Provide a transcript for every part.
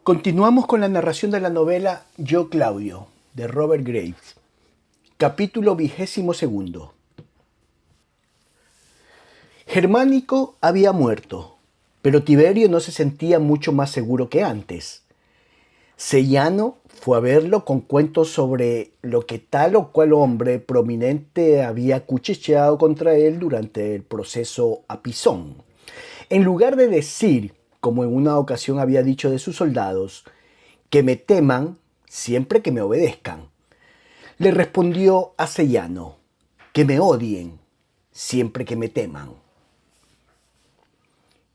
Continuamos con la narración de la novela Yo Claudio, de Robert Graves. Capítulo 22. Germánico había muerto, pero Tiberio no se sentía mucho más seguro que antes. Sellano fue a verlo con cuentos sobre lo que tal o cual hombre prominente había cuchicheado contra él durante el proceso a Pisón. En lugar de decir, como en una ocasión había dicho de sus soldados, que me teman siempre que me obedezcan, le respondió a Sellano, que me odien siempre que me teman.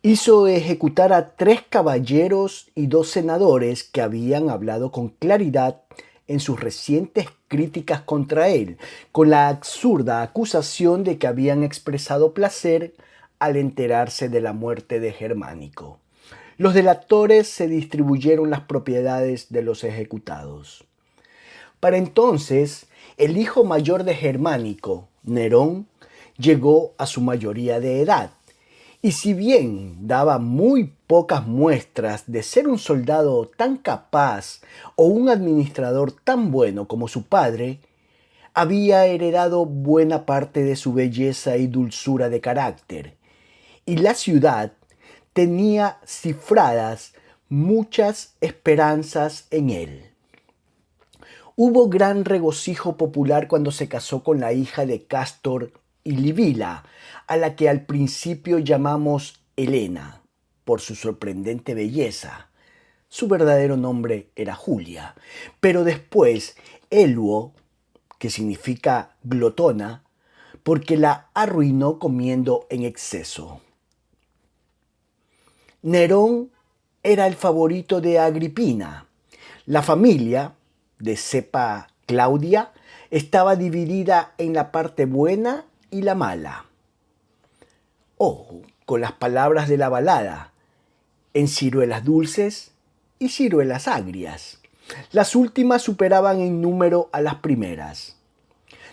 Hizo ejecutar a 3 caballeros y 2 senadores que habían hablado con claridad en sus recientes críticas contra él, con la absurda acusación de que habían expresado placer al enterarse de la muerte de Germánico. Los delatores se distribuyeron las propiedades de los ejecutados. Para entonces, el hijo mayor de Germánico, Nerón, llegó a su mayoría de edad, y si bien daba muy pocas muestras de ser un soldado tan capaz o un administrador tan bueno como su padre, había heredado buena parte de su belleza y dulzura de carácter, y la ciudad tenía cifradas muchas esperanzas en él. Hubo gran regocijo popular cuando se casó con la hija de Cástor y Livila, a la que al principio llamamos Helena, por su sorprendente belleza. Su verdadero nombre era Julia, pero después Eluo, que significa glotona, porque la arruinó comiendo en exceso. Nerón era el favorito de Agripina. La familia, de cepa Claudia, estaba dividida en la parte buena y la mala. Ojo con las palabras de la balada, en ciruelas dulces y ciruelas agrias. Las últimas superaban en número a las primeras.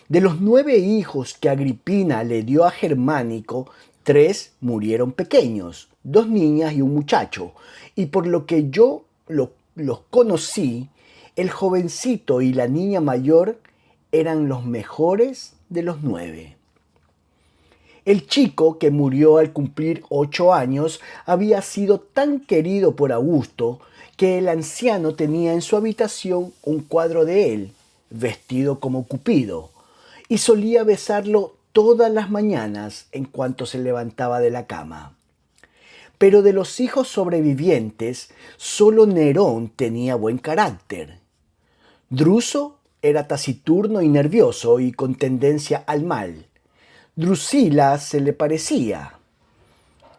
De los 9 hijos que Agripina le dio a Germánico, 3 murieron pequeños, 2 niñas y un muchacho, y por lo que yo los conocí, el jovencito y la niña mayor eran los mejores de los 9. El chico, que murió al cumplir 8 años, había sido tan querido por Augusto que el anciano tenía en su habitación un cuadro de él, vestido como Cupido, y solía besarlo todas las mañanas en cuanto se levantaba de la cama. Pero de los hijos sobrevivientes, solo Nerón tenía buen carácter. Druso era taciturno y nervioso y con tendencia al mal. Drusila se le parecía.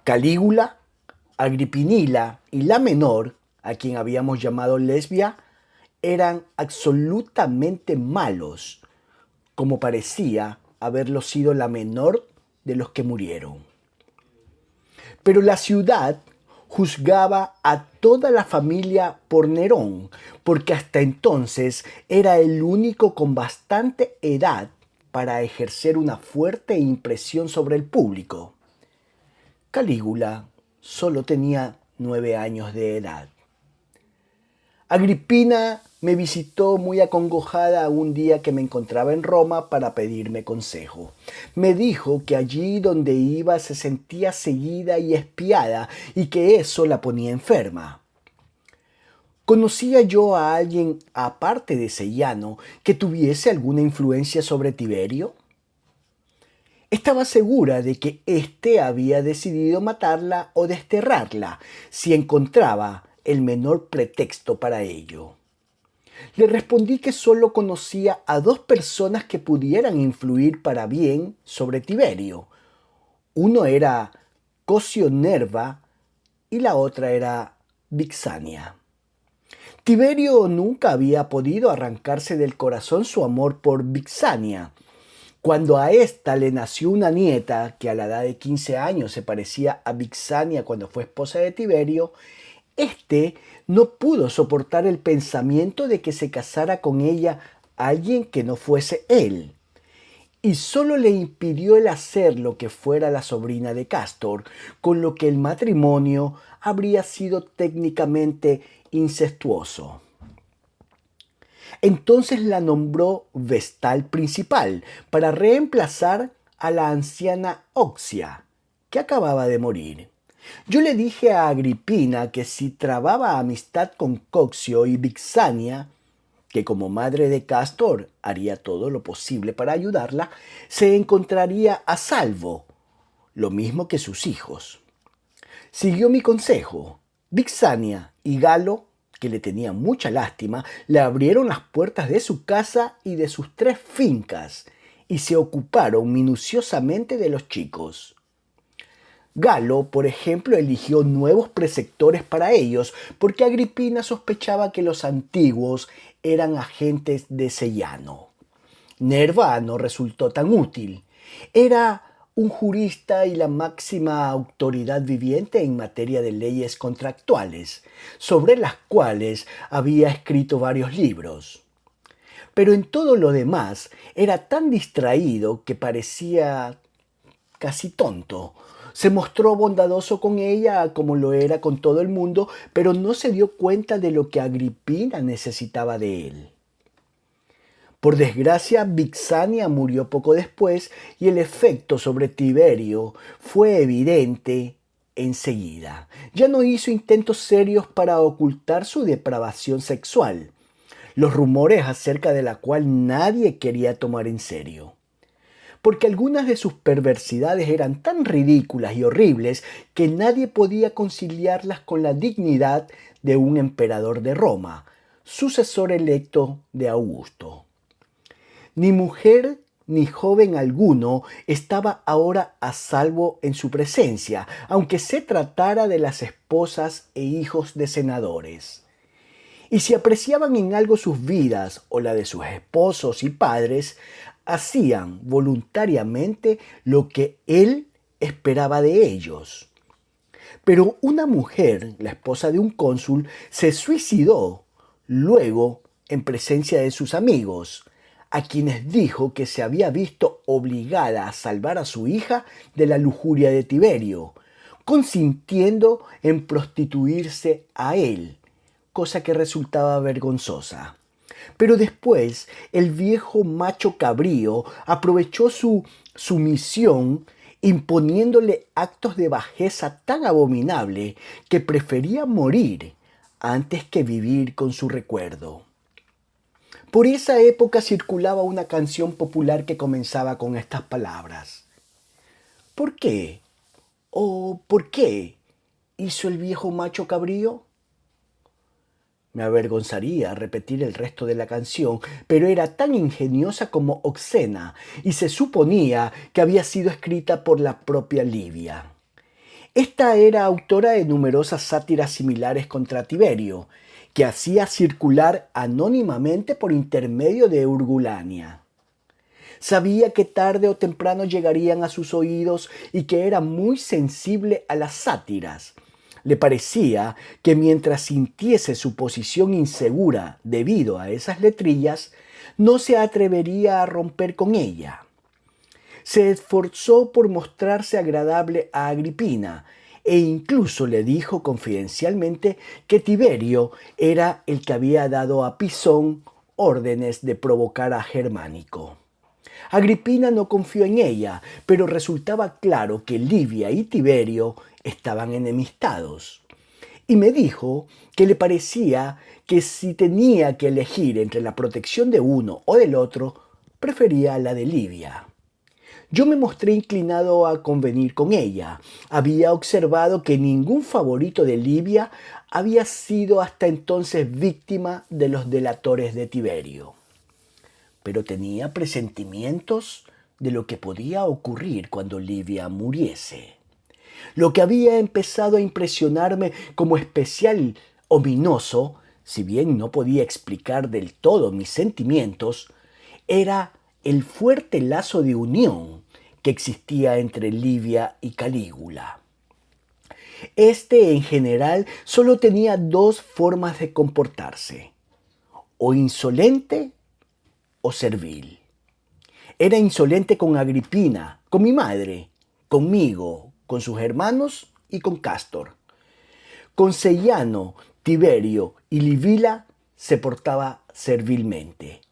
Calígula, Agripinila y la menor, a quien habíamos llamado Lesbia, eran absolutamente malos, como parecía haberlo sido la menor de los que murieron. Pero la ciudad juzgaba a toda la familia por Nerón, porque hasta entonces era el único con bastante edad para ejercer una fuerte impresión sobre el público. Calígula solo tenía 9 años de edad. Agripina me visitó muy acongojada un día que me encontraba en Roma para pedirme consejo. Me dijo que allí donde iba se sentía seguida y espiada y que eso la ponía enferma. ¿Conocía yo a alguien, aparte de Sellano, que tuviese alguna influencia sobre Tiberio? Estaba segura de que éste había decidido matarla o desterrarla si encontraba el menor pretexto para ello. Le respondí que solo conocía a 2 personas que pudieran influir para bien sobre Tiberio. Uno era Cosio Nerva y la otra era Vixania. Tiberio nunca había podido arrancarse del corazón su amor por Vixania. Cuando a ésta le nació una nieta que a la edad de 15 años se parecía a Vixania cuando fue esposa de Tiberio, éste no pudo soportar el pensamiento de que se casara con ella alguien que no fuese él. y solo le impidió el hacer lo que fuera la sobrina de Castor, con lo que el matrimonio habría sido técnicamente incestuoso. Entonces la nombró vestal principal para reemplazar a la anciana Oxia, que acababa de morir. Yo le dije a Agripina que si trababa amistad con Coxio y Vixania, que como madre de Castor haría todo lo posible para ayudarla, se encontraría a salvo, lo mismo que sus hijos. Siguió mi consejo. Vixania y Galo, que le tenía mucha lástima, le abrieron las puertas de su casa y de sus 3 fincas y se ocuparon minuciosamente de los chicos. Galo, por ejemplo, eligió nuevos preceptores para ellos porque Agripina sospechaba que los antiguos eran agentes de Sellano. Nerva no resultó tan útil. Era un jurista y la máxima autoridad viviente en materia de leyes contractuales, sobre las cuales había escrito varios libros. Pero en todo lo demás era tan distraído que parecía casi tonto. Se mostró bondadoso con ella como lo era con todo el mundo, pero no se dio cuenta de lo que Agripina necesitaba de él. Por desgracia, Vixania murió poco después y el efecto sobre Tiberio fue evidente enseguida. Ya no hizo intentos serios para ocultar su depravación sexual, los rumores acerca de la cual nadie quería tomar en serio, porque algunas de sus perversidades eran tan ridículas y horribles que nadie podía conciliarlas con la dignidad de un emperador de Roma, sucesor electo de Augusto. Ni mujer ni joven alguno estaba ahora a salvo en su presencia, aunque se tratara de las esposas e hijos de senadores. Y si apreciaban en algo sus vidas o la de sus esposos y padres, hacían voluntariamente lo que él esperaba de ellos. Pero una mujer, la esposa de un cónsul, se suicidó luego en presencia de sus amigos, a quienes dijo que se había visto obligada a salvar a su hija de la lujuria de Tiberio, consintiendo en prostituirse a él, cosa que resultaba vergonzosa. Pero después el viejo macho cabrío aprovechó su sumisión imponiéndole actos de bajeza tan abominable que prefería morir antes que vivir con su recuerdo. Por esa época circulaba una canción popular que comenzaba con estas palabras. ¿Por qué? ¿O por qué hizo el viejo macho cabrío? Me avergonzaría repetir el resto de la canción, pero era tan ingeniosa como obscena y se suponía que había sido escrita por la propia Livia. Esta era autora de numerosas sátiras similares contra Tiberio, que hacía circular anónimamente por intermedio de Urgulania. Sabía que tarde o temprano llegarían a sus oídos y que era muy sensible a las sátiras. Le parecía que mientras sintiese su posición insegura debido a esas letrillas, no se atrevería a romper con ella. Se esforzó por mostrarse agradable a Agripina e incluso le dijo confidencialmente que Tiberio era el que había dado a Pisón órdenes de provocar a Germánico. Agripina no confió en ella, pero resultaba claro que Livia y Tiberio estaban enemistados. Y me dijo que le parecía que si tenía que elegir entre la protección de uno o del otro, prefería la de Livia. Yo me mostré inclinado a convenir con ella. Había observado que ningún favorito de Livia había sido hasta entonces víctima de los delatores de Tiberio. Pero tenía presentimientos de lo que podía ocurrir cuando Livia muriese. Lo que había empezado a impresionarme como especial ominoso, si bien no podía explicar del todo mis sentimientos, era el fuerte lazo de unión que existía entre Livia y Calígula. Este, en general, solo tenía 2 formas de comportarse: o insolente o servil. Era insolente con Agripina, con mi madre, conmigo, con sus hermanos y con Cástor. Con Sellano, Tiberio y Livila se portaba servilmente.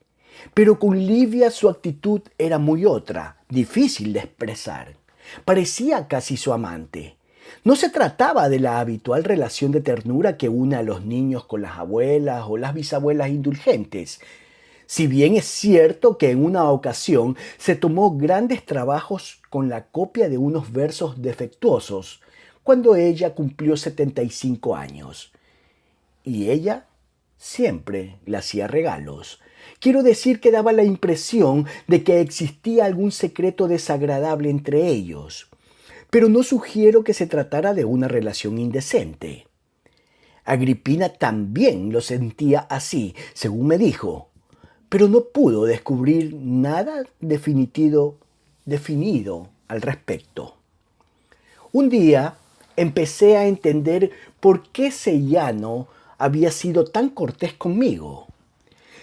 Pero con Livia su actitud era muy otra, difícil de expresar. Parecía casi su amante. No se trataba de la habitual relación de ternura que une a los niños con las abuelas o las bisabuelas indulgentes. Si bien es cierto que en una ocasión se tomó grandes trabajos con la copia de unos versos defectuosos, cuando ella cumplió 75 años. Y ella siempre le hacía regalos. Quiero decir que daba la impresión de que existía algún secreto desagradable entre ellos, pero no sugiero que se tratara de una relación indecente. Agripina también lo sentía así, según me dijo, pero no pudo descubrir nada definido al respecto. Un día empecé a entender por qué Sellano había sido tan cortés conmigo.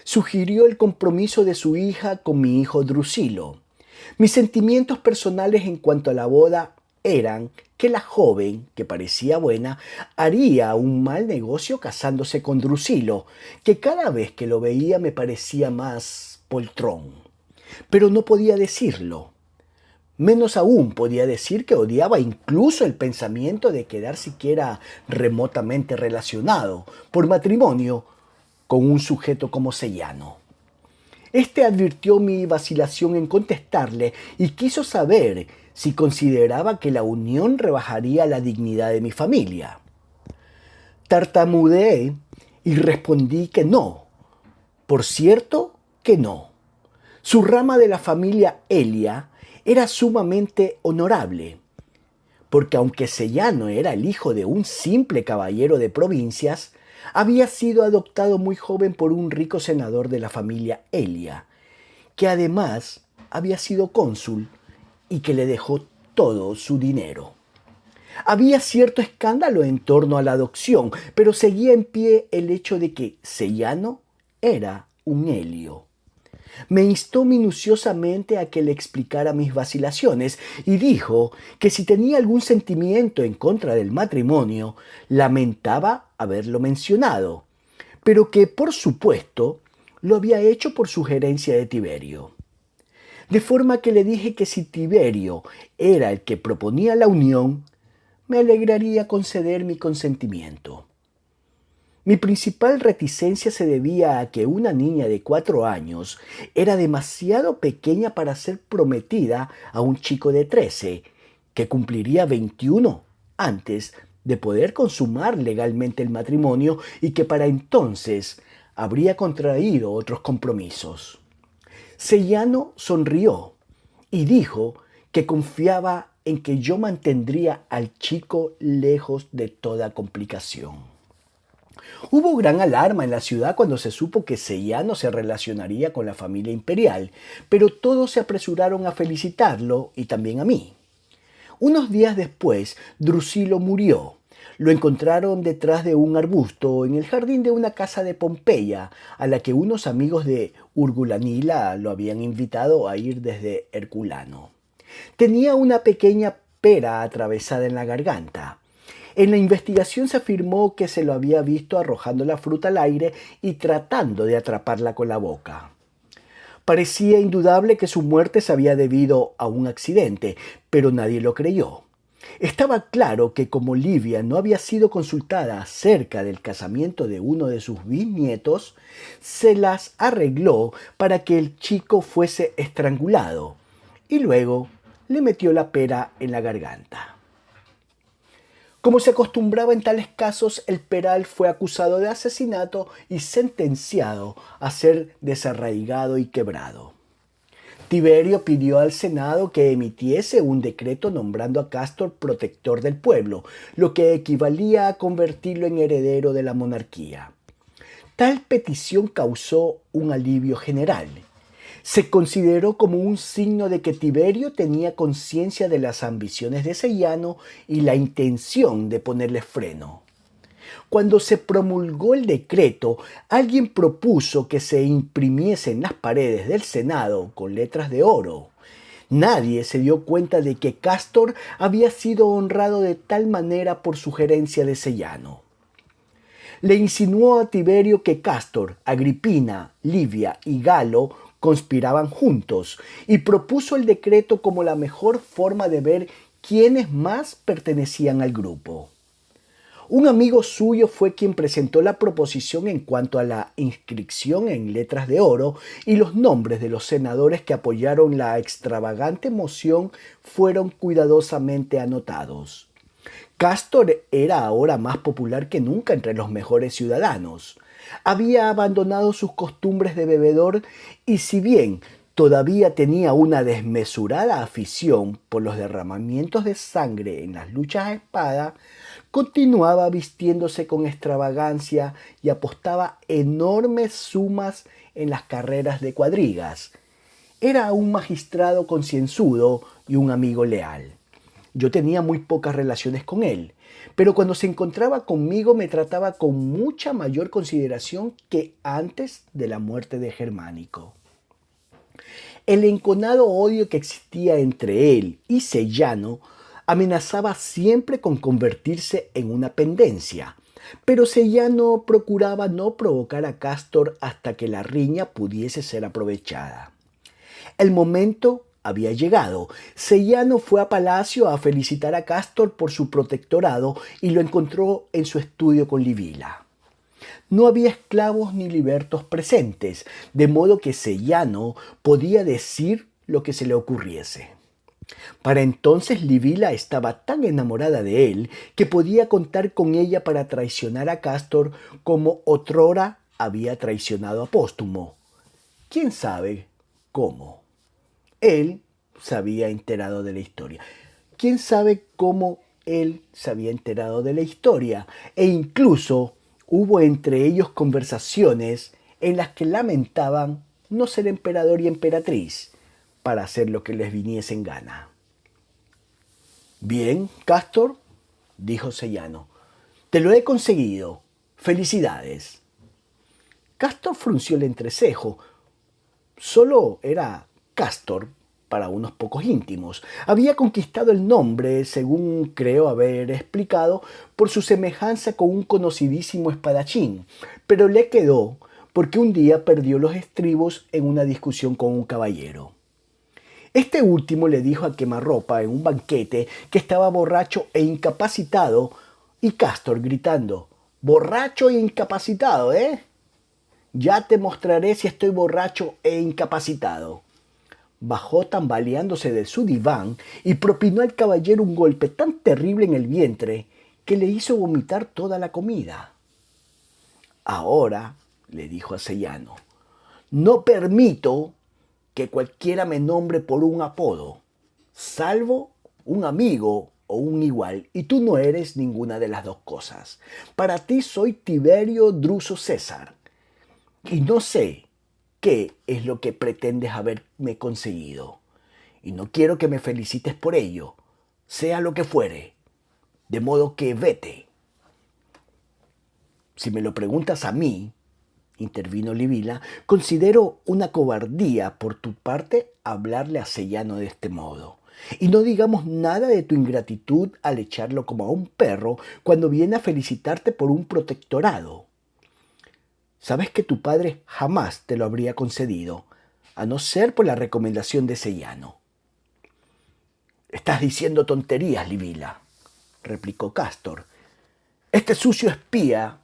Sugirió el compromiso de su hija con mi hijo Drusilo. Mis sentimientos personales en cuanto a la boda eran que la joven, que parecía buena, haría un mal negocio casándose con Drusilo, que cada vez que lo veía me parecía más poltrón. Pero no podía decirlo. Menos aún podía decir que odiaba incluso el pensamiento de quedar siquiera remotamente relacionado por matrimonio con un sujeto como Sellano. Este advirtió mi vacilación en contestarle y quiso saber si consideraba que la unión rebajaría la dignidad de mi familia. Tartamudeé y respondí que no. Por cierto, que no. Su rama de la familia Elia era sumamente honorable, porque aunque Sellano era el hijo de un simple caballero de provincias, había sido adoptado muy joven por un rico senador de la familia Elia, que además había sido cónsul y que le dejó todo su dinero. Había cierto escándalo en torno a la adopción, pero seguía en pie el hecho de que Sellano era un Elio. Me instó minuciosamente a que le explicara mis vacilaciones y dijo que si tenía algún sentimiento en contra del matrimonio, lamentaba haberlo mencionado, pero que, por supuesto, lo había hecho por sugerencia de Tiberio. De forma que le dije que si Tiberio era el que proponía la unión, me alegraría conceder mi consentimiento. Mi principal reticencia se debía a que una niña de 4 años era demasiado pequeña para ser prometida a un chico de 13, que cumpliría 21 antes de poder consumar legalmente el matrimonio y que para entonces habría contraído otros compromisos. Sellano sonrió y dijo que confiaba en que yo mantendría al chico lejos de toda complicación. Hubo gran alarma en la ciudad cuando se supo que Sellano se relacionaría con la familia imperial, pero todos se apresuraron a felicitarlo y también a mí. Unos días después, Drusilo murió. Lo encontraron detrás de un arbusto en el jardín de una casa de Pompeya, a la que unos amigos de Urgulanila lo habían invitado a ir desde Herculano. Tenía una pequeña pera atravesada en la garganta. En la investigación se afirmó que se lo había visto arrojando la fruta al aire y tratando de atraparla con la boca. Parecía indudable que su muerte se había debido a un accidente, pero nadie lo creyó. Estaba claro que como Livia no había sido consultada acerca del casamiento de uno de sus bisnietos, se las arregló para que el chico fuese estrangulado y luego le metió la pera en la garganta. Como se acostumbraba en tales casos, el peral fue acusado de asesinato y sentenciado a ser desarraigado y quebrado. Tiberio pidió al Senado que emitiese un decreto nombrando a Cástor protector del pueblo, lo que equivalía a convertirlo en heredero de la monarquía. Tal petición causó un alivio general. Se consideró como un signo de que Tiberio tenía conciencia de las ambiciones de Sellano y la intención de ponerle freno. Cuando se promulgó el decreto, alguien propuso que se imprimiese en las paredes del Senado con letras de oro. Nadie se dio cuenta de que Cástor había sido honrado de tal manera por sugerencia de Sellano. Le insinuó a Tiberio que Cástor, Agripina, Livia y Galo conspiraban juntos y propuso el decreto como la mejor forma de ver quiénes más pertenecían al grupo. Un amigo suyo fue quien presentó la proposición en cuanto a la inscripción en letras de oro, y los nombres de los senadores que apoyaron la extravagante moción fueron cuidadosamente anotados. Cástor era ahora más popular que nunca entre los mejores ciudadanos. Había abandonado sus costumbres de bebedor y, si bien todavía tenía una desmesurada afición por los derramamientos de sangre en las luchas a espada, continuaba vistiéndose con extravagancia y apostaba enormes sumas en las carreras de cuadrigas. Era un magistrado concienzudo y un amigo leal. Yo tenía muy pocas relaciones con él, pero cuando se encontraba conmigo me trataba con mucha mayor consideración que antes de la muerte de Germánico. El enconado odio que existía entre él y Sellano amenazaba siempre con convertirse en una pendencia, pero Sellano procuraba no provocar a Cástor hasta que la riña pudiese ser aprovechada. El momento había llegado. Sellano fue a Palacio a felicitar a Cástor por su protectorado y lo encontró en su estudio con Livila. No había esclavos ni libertos presentes, de modo que Sellano podía decir lo que se le ocurriese. Para entonces Livila estaba tan enamorada de él que podía contar con ella para traicionar a Cástor como otrora había traicionado a Póstumo. ¿Quién sabe cómo? Él se había enterado de la historia. ¿Quién sabe cómo él se había enterado de la historia? E incluso hubo entre ellos conversaciones en las que lamentaban no ser emperador y emperatriz para hacer lo que les viniese en gana. Bien, Cástor, dijo Sellano, te lo he conseguido. Felicidades. Cástor frunció el entrecejo. Solo era Cástor para unos pocos íntimos. Había conquistado el nombre, según creo haber explicado, por su semejanza con un conocidísimo espadachín, pero le quedó porque un día perdió los estribos en una discusión con un caballero. Este último le dijo a quemarropa en un banquete que estaba borracho e incapacitado, y Cástor gritando, «Borracho e incapacitado, ¿eh? Ya te mostraré si estoy borracho e incapacitado». Bajó tambaleándose de su diván y propinó al caballero un golpe tan terrible en el vientre que le hizo vomitar toda la comida. «Ahora», le dijo a Sellano, «no permito que cualquiera me nombre por un apodo, salvo un amigo o un igual, y tú no eres ninguna de las dos cosas. Para ti soy Tiberio Druso César, y no sé qué es lo que pretendes haberme conseguido, y no quiero que me felicites por ello, sea lo que fuere, de modo que vete». «Si me lo preguntas a mí», intervino Livila, «considero una cobardía por tu parte hablarle a Sellano de este modo. Y no digamos nada de tu ingratitud al echarlo como a un perro cuando viene a felicitarte por un protectorado. Sabes que tu padre jamás te lo habría concedido, a no ser por la recomendación de Sellano». «Estás diciendo tonterías, Livila», replicó Cástor. «Este sucio espía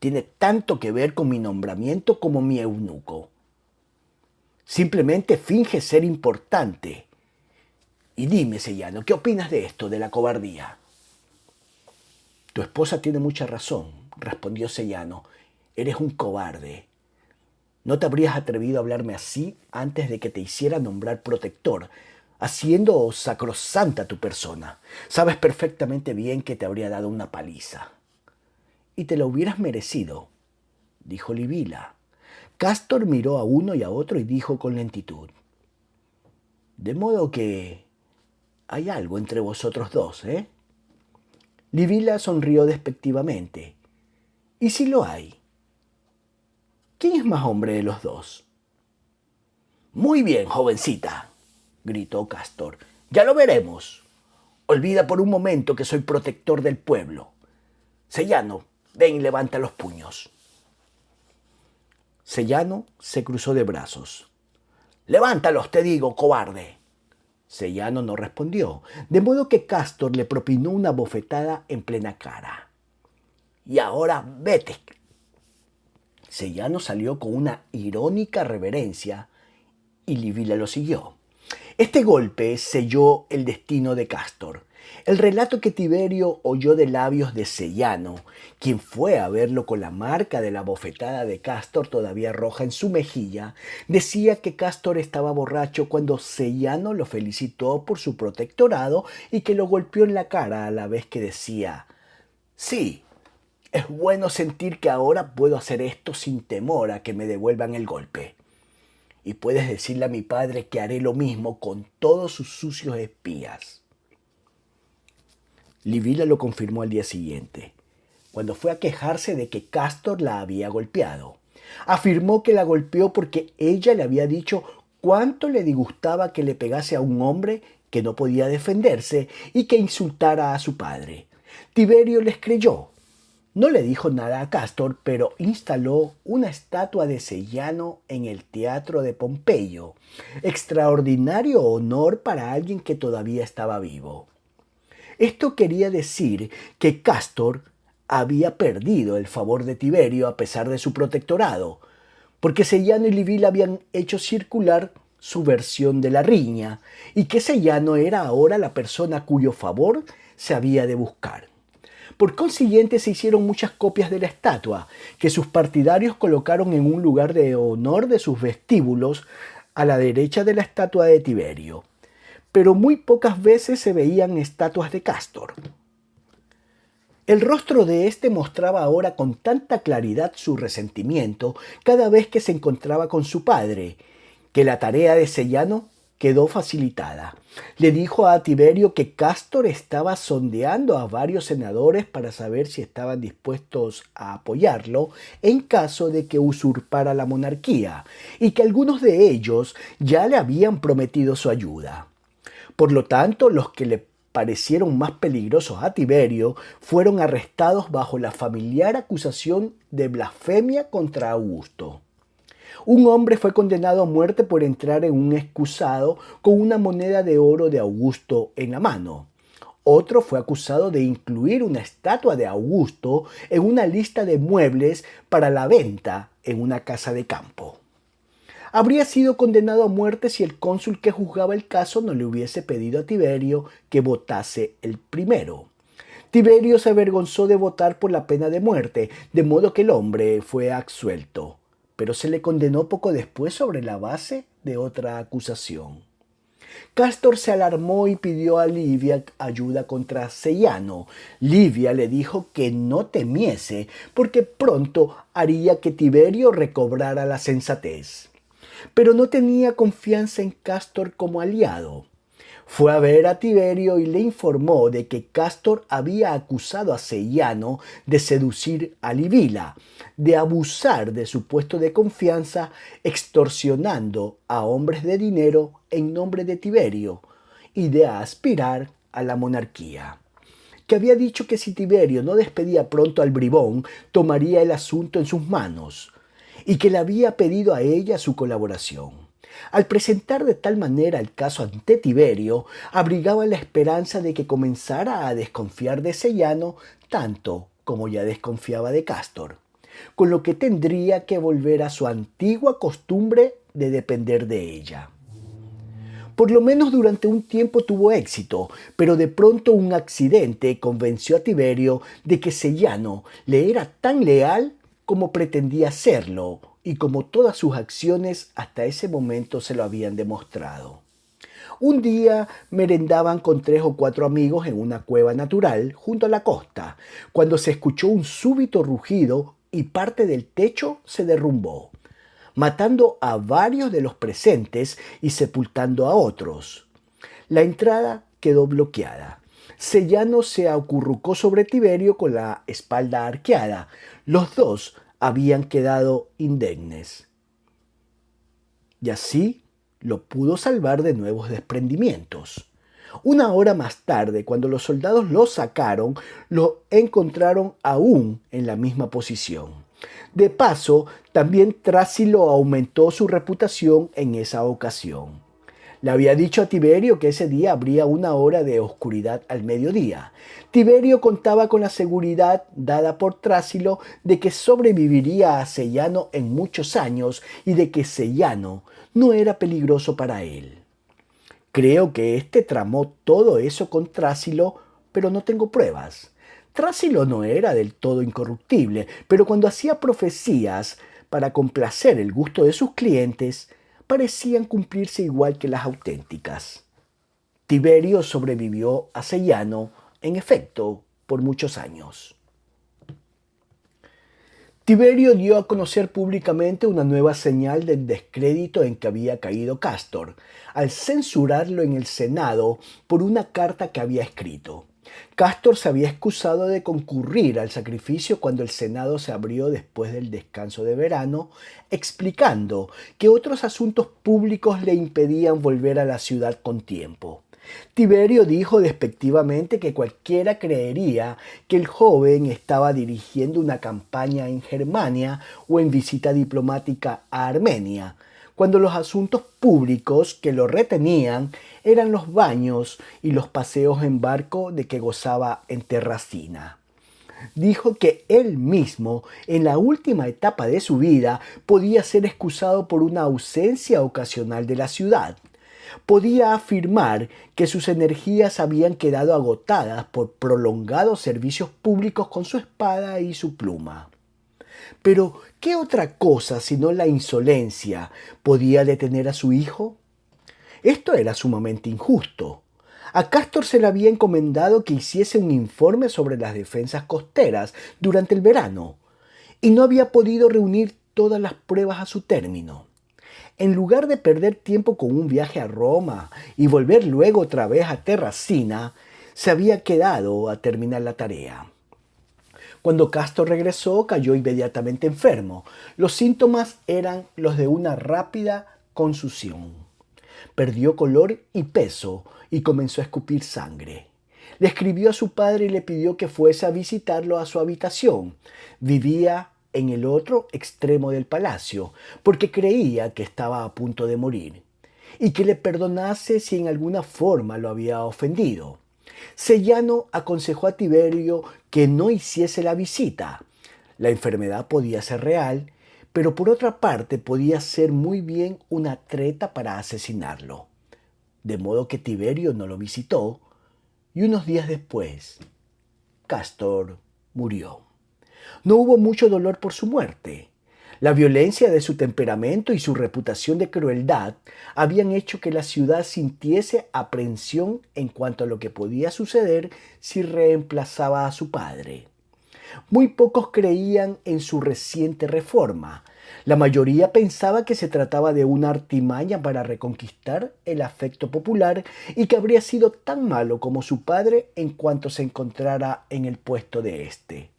tiene tanto que ver con mi nombramiento como mi eunuco. Simplemente finge ser importante. Y dime, Sellano, ¿qué opinas de esto, de la cobardía?» «Tu esposa tiene mucha razón», respondió Sellano. «Eres un cobarde. No te habrías atrevido a hablarme así antes de que te hiciera nombrar protector, haciendo sacrosanta tu persona. Sabes perfectamente bien que te habría dado una paliza». «Y te lo hubieras merecido», dijo Livila. Cástor miró a uno y a otro y dijo con lentitud, «De modo que hay algo entre vosotros dos, ¿eh?» Livila sonrió despectivamente. Y si lo hay, ¿quién es más hombre de los dos? Muy bien, jovencita, gritó Cástor. Ya lo veremos. Olvida por un momento que soy protector del pueblo. Sellano, ven y levanta los puños. Sellano se cruzó de brazos. Levántalos, te digo, cobarde. Sellano no respondió, de modo que Cástor le propinó una bofetada en plena cara. Y ahora vete. Sellano salió con una irónica reverencia y Livila lo siguió. Este golpe selló el destino de Cástor. El relato que Tiberio oyó de labios de Sellano, quien fue a verlo con la marca de la bofetada de Cástor todavía roja en su mejilla, decía que Cástor estaba borracho cuando Sellano lo felicitó por su protectorado y que lo golpeó en la cara a la vez que decía: «Sí, es bueno sentir que ahora puedo hacer esto sin temor a que me devuelvan el golpe. Y puedes decirle a mi padre que haré lo mismo con todos sus sucios espías». Livila lo confirmó al día siguiente, cuando fue a quejarse de que Cástor la había golpeado. Afirmó que la golpeó porque ella le había dicho cuánto le disgustaba que le pegase a un hombre que no podía defenderse y que insultara a su padre. Tiberio les creyó. No le dijo nada a Cástor, pero instaló una estatua de Sellano en el teatro de Pompeyo. Extraordinario honor para alguien que todavía estaba vivo. Esto quería decir que Cástor había perdido el favor de Tiberio a pesar de su protectorado, porque Sellano y Livila habían hecho circular su versión de la riña y que Sellano era ahora la persona cuyo favor se había de buscar. Por consiguiente, se hicieron muchas copias de la estatua, que sus partidarios colocaron en un lugar de honor de sus vestíbulos a la derecha de la estatua de Tiberio. Pero muy pocas veces se veían estatuas de Cástor. El rostro de éste mostraba ahora con tanta claridad su resentimiento cada vez que se encontraba con su padre, que la tarea de Sellano quedó facilitada. Le dijo a Tiberio que Cástor estaba sondeando a varios senadores para saber si estaban dispuestos a apoyarlo en caso de que usurpara la monarquía, y que algunos de ellos ya le habían prometido su ayuda. Por lo tanto, los que le parecieron más peligrosos a Tiberio fueron arrestados bajo la familiar acusación de blasfemia contra Augusto. Un hombre fue condenado a muerte por entrar en un excusado con una moneda de oro de Augusto en la mano. Otro fue acusado de incluir una estatua de Augusto en una lista de muebles para la venta en una casa de campo. Habría sido condenado a muerte si el cónsul que juzgaba el caso no le hubiese pedido a Tiberio que votase el primero. Tiberio se avergonzó de votar por la pena de muerte, de modo que el hombre fue absuelto, pero se le condenó poco después sobre la base de otra acusación. Cástor se alarmó y pidió a Livia ayuda contra Sellano. Livia le dijo que no temiese, porque pronto haría que Tiberio recobrara la sensatez. Pero no tenía confianza en Cástor como aliado. Fue a ver a Tiberio y le informó de que Cástor había acusado a Sellano de seducir a Livila, de abusar de su puesto de confianza, extorsionando a hombres de dinero en nombre de Tiberio y de aspirar a la monarquía. Que había dicho que si Tiberio no despedía pronto al bribón, tomaría el asunto en sus manos, y que le había pedido a ella su colaboración. Al presentar de tal manera el caso ante Tiberio, abrigaba la esperanza de que comenzara a desconfiar de Sellano tanto como ya desconfiaba de Cástor, con lo que tendría que volver a su antigua costumbre de depender de ella. Por lo menos durante un tiempo tuvo éxito, pero de pronto un accidente convenció a Tiberio de que Sellano le era tan leal como pretendía serlo y como todas sus acciones hasta ese momento se lo habían demostrado. Un día merendaban con 3 o 4 amigos en una cueva natural junto a la costa, cuando se escuchó un súbito rugido y parte del techo se derrumbó, matando a varios de los presentes y sepultando a otros. La entrada quedó bloqueada. Sellano se acurrucó sobre Tiberio con la espalda arqueada. Los dos habían quedado indemnes. Y así lo pudo salvar de nuevos desprendimientos. Una hora más tarde, cuando los soldados lo sacaron, lo encontraron aún en la misma posición. De paso, también Trásilo aumentó su reputación en esa ocasión. Le había dicho a Tiberio que ese día habría una hora de oscuridad al mediodía. Tiberio contaba con la seguridad dada por Trásilo de que sobreviviría a Sellano en muchos años y de que Sellano no era peligroso para él. Creo que éste tramó todo eso con Trásilo, pero no tengo pruebas. Trásilo no era del todo incorruptible, pero cuando hacía profecías para complacer el gusto de sus clientes, parecían cumplirse igual que las auténticas. Tiberio sobrevivió a Sellano, en efecto, por muchos años. Tiberio dio a conocer públicamente una nueva señal del descrédito en que había caído Cástor, al censurarlo en el Senado por una carta que había escrito. Cástor se había excusado de concurrir al sacrificio cuando el Senado se abrió después del descanso de verano, explicando que otros asuntos públicos le impedían volver a la ciudad con tiempo. Tiberio dijo despectivamente que cualquiera creería que el joven estaba dirigiendo una campaña en Germania o en visita diplomática a Armenia, cuando los asuntos públicos que lo retenían eran los baños y los paseos en barco de que gozaba en Terracina. Dijo que él mismo, en la última etapa de su vida, podía ser excusado por una ausencia ocasional de la ciudad. Podía afirmar que sus energías habían quedado agotadas por prolongados servicios públicos con su espada y su pluma. Pero, ¿qué otra cosa sino la insolencia podía detener a su hijo? Esto era sumamente injusto. A Cástor se le había encomendado que hiciese un informe sobre las defensas costeras durante el verano, y no había podido reunir todas las pruebas a su término. En lugar de perder tiempo con un viaje a Roma y volver luego otra vez a Terracina, se había quedado a terminar la tarea. Cuando Cástor regresó, cayó inmediatamente enfermo. Los síntomas eran los de una rápida consusión. Perdió color y peso y comenzó a escupir sangre. Le escribió a su padre y le pidió que fuese a visitarlo a su habitación. Vivía en el otro extremo del palacio, porque creía que estaba a punto de morir, y que le perdonase si en alguna forma lo había ofendido. Sellano aconsejó a Tiberio que no hiciese la visita. La enfermedad podía ser real, pero por otra parte podía ser muy bien una treta para asesinarlo. De modo que Tiberio no lo visitó, y unos días después, Cástor murió. No hubo mucho dolor por su muerte. La violencia de su temperamento y su reputación de crueldad habían hecho que la ciudad sintiese aprensión en cuanto a lo que podía suceder si reemplazaba a su padre. Muy pocos creían en su reciente reforma. La mayoría pensaba que se trataba de una artimaña para reconquistar el afecto popular y que habría sido tan malo como su padre en cuanto se encontrara en el puesto de éste.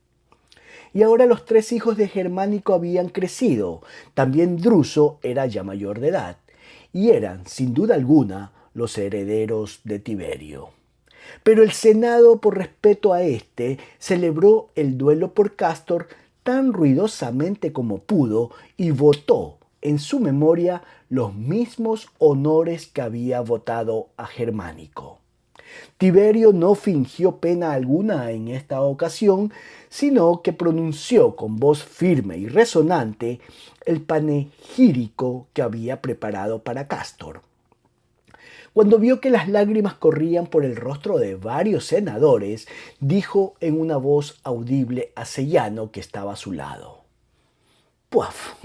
Y ahora los tres hijos de Germánico habían crecido. También Druso era ya mayor de edad, y eran, sin duda alguna, los herederos de Tiberio. Pero el Senado, por respeto a éste, celebró el duelo por Cástor tan ruidosamente como pudo y votó en su memoria los mismos honores que había votado a Germánico. Tiberio no fingió pena alguna en esta ocasión, sino que pronunció con voz firme y resonante el panegírico que había preparado para Cástor. Cuando vio que las lágrimas corrían por el rostro de varios senadores, dijo en una voz audible a Sellano que estaba a su lado: «¡Puaf!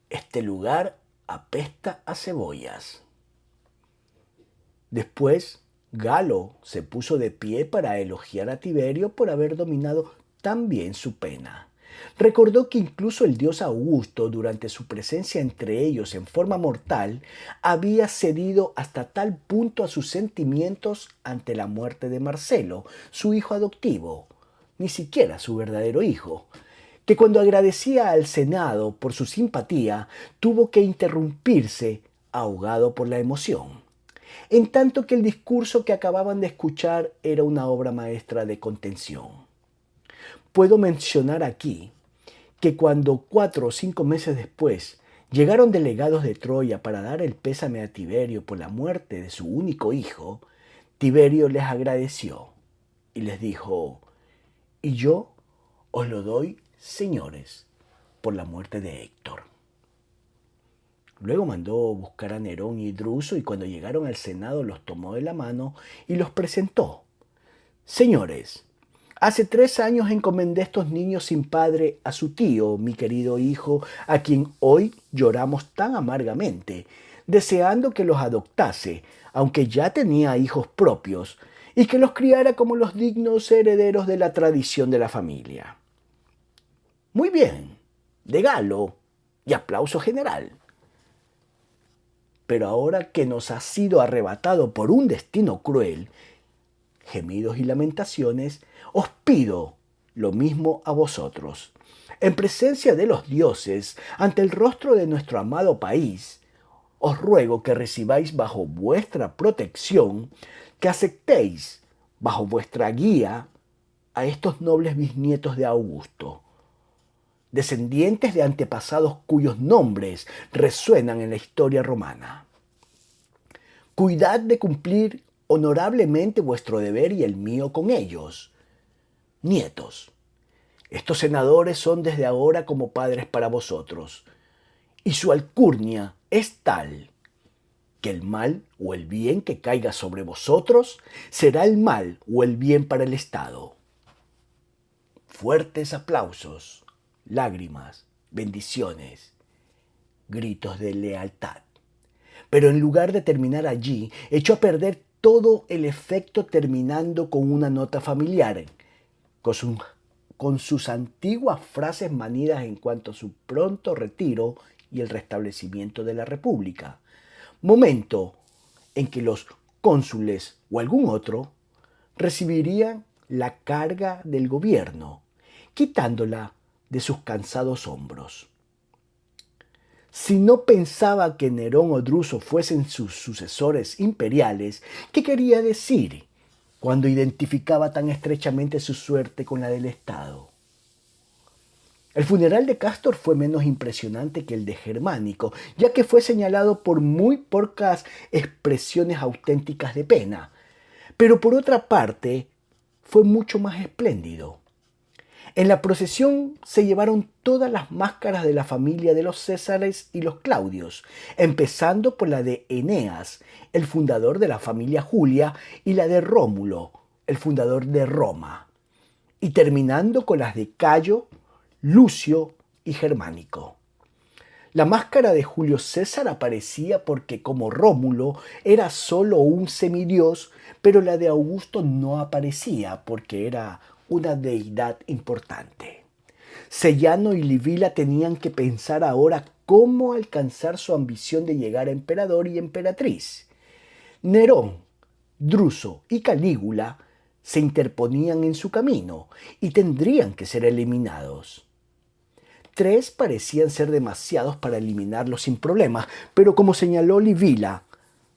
Este lugar apesta a cebollas». Después, Galo se puso de pie para elogiar a Tiberio por haber dominado tan bien su pena. Recordó que incluso el dios Augusto, durante su presencia entre ellos en forma mortal, había cedido hasta tal punto a sus sentimientos ante la muerte de Marcelo, su hijo adoptivo, ni siquiera su verdadero hijo, que cuando agradecía al Senado por su simpatía, tuvo que interrumpirse, ahogado por la emoción, en tanto que el discurso que acababan de escuchar era una obra maestra de contención. Puedo mencionar aquí que cuando 4 o 5 meses después llegaron delegados de Troya para dar el pésame a Tiberio por la muerte de su único hijo, Tiberio les agradeció y les dijo: y yo os lo doy, señores, por la muerte de Héctor. Luego mandó buscar a Nerón y Druso, y cuando llegaron al Senado los tomó de la mano y los presentó. Señores, hace 3 años encomendé estos niños sin padre a su tío, mi querido hijo, a quien hoy lloramos tan amargamente, deseando que los adoptase, aunque ya tenía hijos propios, y que los criara como los dignos herederos de la tradición de la familia. Muy bien, de galo y aplauso general. Pero ahora que nos ha sido arrebatado por un destino cruel, gemidos y lamentaciones, os pido lo mismo a vosotros. En presencia de los dioses, ante el rostro de nuestro amado país, os ruego que recibáis bajo vuestra protección, que aceptéis bajo vuestra guía a estos nobles bisnietos de Augusto, descendientes de antepasados cuyos nombres resuenan en la historia romana. Cuidad de cumplir honorablemente vuestro deber y el mío con ellos. Nietos, estos senadores son desde ahora como padres para vosotros, y su alcurnia es tal que el mal o el bien que caiga sobre vosotros será el mal o el bien para el Estado. Fuertes aplausos, lágrimas, bendiciones, gritos de lealtad. Pero en lugar de terminar allí, echó a perder todo el efecto, terminando con una nota familiar, con sus antiguas frases manidas en cuanto a su pronto retiro y el restablecimiento de la República. Momento en que los cónsules o algún otro recibirían la carga del gobierno, quitándola de sus cansados hombros. Si no pensaba que Nerón o Druso fuesen sus sucesores imperiales, ¿qué quería decir cuando identificaba tan estrechamente su suerte con la del Estado? El funeral de Cástor fue menos impresionante que el de Germánico, ya que fue señalado por muy pocas expresiones auténticas de pena, pero por otra parte fue mucho más espléndido. En la procesión se llevaron todas las máscaras de la familia de los Césares y los Claudios, empezando por la de Eneas, el fundador de la familia Julia, y la de Rómulo, el fundador de Roma, y terminando con las de Cayo, Lucio y Germánico. La máscara de Julio César aparecía porque, como Rómulo, era solo un semidios, pero la de Augusto no aparecía porque era una deidad importante. Sellano y Livila tenían que pensar ahora cómo alcanzar su ambición de llegar a emperador y emperatriz. Nerón, Druso y Calígula se interponían en su camino y tendrían que ser eliminados. 3 parecían ser demasiados para eliminarlos sin problemas, pero como señaló Livila,